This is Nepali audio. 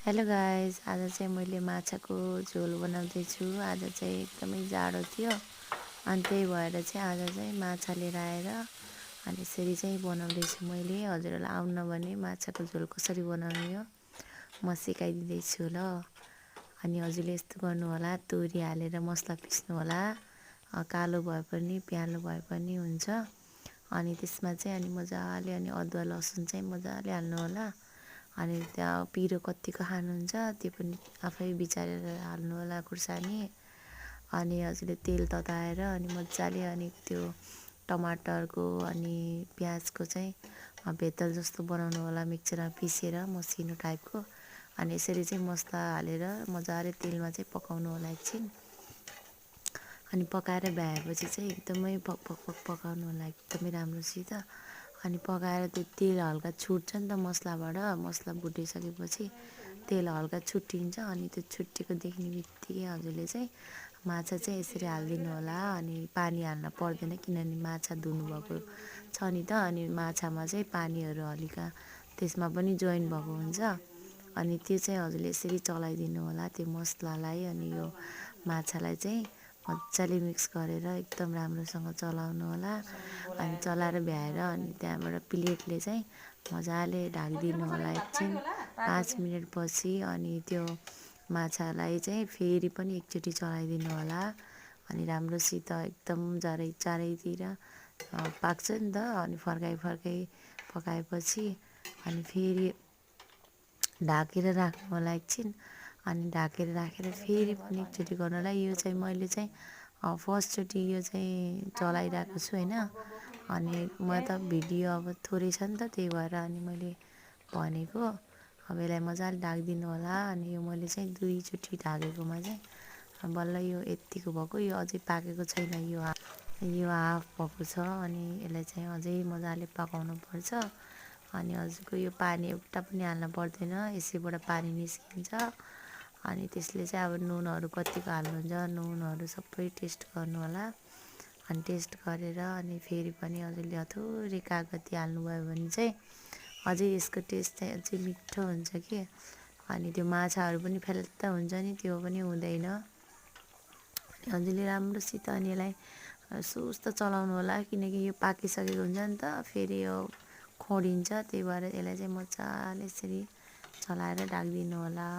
हेलो गाइस, आज चाहिँ मैले माछाको झोल बनाउँदैछु। आज चाहिँ एकदमै जाडो थियो अनि त्यही भएर चाहिँ आज चाहिँ माछा लिएर आएर अनि यसरी चाहिँ बनाउँदैछु मैले। हजुरहरूलाई आउन भने माछाको झोल कसरी बनाउने हो म सिकाइदिँदैछु ल। अनि हजुरले यस्तो गर्नु होला, तोरी हालेर मसला पिस्नु होला। कालो भए पनि पियालो भए पनि हुन्छ। अनि त्यसमा चाहिँ अनि मजाले अनि अदुवा लसुन चाहिँ मजाले हाल्नु होला। अनि त्यहाँ पिरो कत्तिको खानुहुन्छ त्यो पनि आफै विचारेर हाल्नु होला खुर्सानी। अनि हजुरले तेल तताएर अनि मजाले अनि त्यो टमाटरको अनि प्याजको चाहिँ भेतल जस्तो बनाउनु होला, मिक्सरमा पिसेर मसिनो टाइपको। अनि यसरी चाहिँ मसला हालेर मजाले तेलमा चाहिँ पकाउनु होला एकछिन। अनि पकाएर भ्याएपछि चाहिँ एकदमै पक पक पक पकाउनु होला एकदमै राम्रोसित। अनि पकाएर त्यो तेल हल्का छुट्छ नि त मसलाबाट, मसला भुटिसकेपछि तेल हल्का छुट्टिन्छ। अनि त्यो छुट्टिएको देख्ने बित्तिकै हजुरले चाहिँ माछा चाहिँ यसरी हालिदिनु होला। अनि पानी हाल्न पर्दैन किनभने माछा धुनुभएको छ नि त। अनि माछामा चाहिँ पानीहरू हल्का त्यसमा पनि जोइन भएको हुन्छ। अनि त्यो चाहिँ हजुरले यसरी चलाइदिनु होला त्यो मसलालाई। अनि यो माछालाई चाहिँ मजाले मिक्स गरेर एकदम राम्रोसँग चलाउनु होला। अनि चलाएर भ्याएर अनि त्यहाँबाट प्लेटले चाहिँ मजाले ढाकिदिनु होला एकछिन 5 मिनटपछि। अनि त्यो माछालाई चाहिँ फेरि पनि एकचोटि चलाइदिनु होला। अनि राम्रोसित एकदम चारैतिर पाक्छ नि त। अनि फर्काइ पकाएपछि अनि फेरि ढाकेर राख्नु होला एकछिन। अनि ढाकेर राखेर फेरि पनि एकचोटि गर्नु होला। यो चाहिँ मैले चाहिँ फर्स्टचोटि यो चाहिँ चलाइरहेको छु होइन। अनि म त भिडियो अब थोरै छ नि त त्यही भएर अनि मैले भनेको। अब यसलाई मजाले ढाकिदिनु होला। अनि यो मैले चाहिँ 2 चोटि ढाकेकोमा चाहिँ बल्ल यो यत्तिको भएको, यो अझै पाकेको छैन, यो हाफ भएको छ। अनि यसलाई चाहिँ अझै मजाले पकाउनु पर्छ। अनि हजुरको यो पानी एउटा पनि हाल्न पर्दैन, यसैबाट पानी निस्किन्छ। अनि त्यसले चाहिँ अब नुनहरू कतिको हाल्नुहुन्छ, नुनहरू सबै टेस्ट गर्नु होला। अनि टेस्ट गरेर अनि फेरि पनि हजुरले हथौडी कागती हाल्नुभयो भने चाहिँ अझै यसको टेस्ट चाहिँ अझै मिठो हुन्छ कि। अनि त्यो माछाहरू पनि फ्यालत्त हुन्छ नि, त्यो पनि हुँदैन। अनि हजुरले राम्रोसित अनि यसलाई सुस्त चलाउनु होला किनकि यो पाकिसकेको हुन्छ नि त, फेरि यो खोडिन्छ। त्यही भएर यसलाई चाहिँ मजाले यसरी चलाएर ढाकिदिनु होला।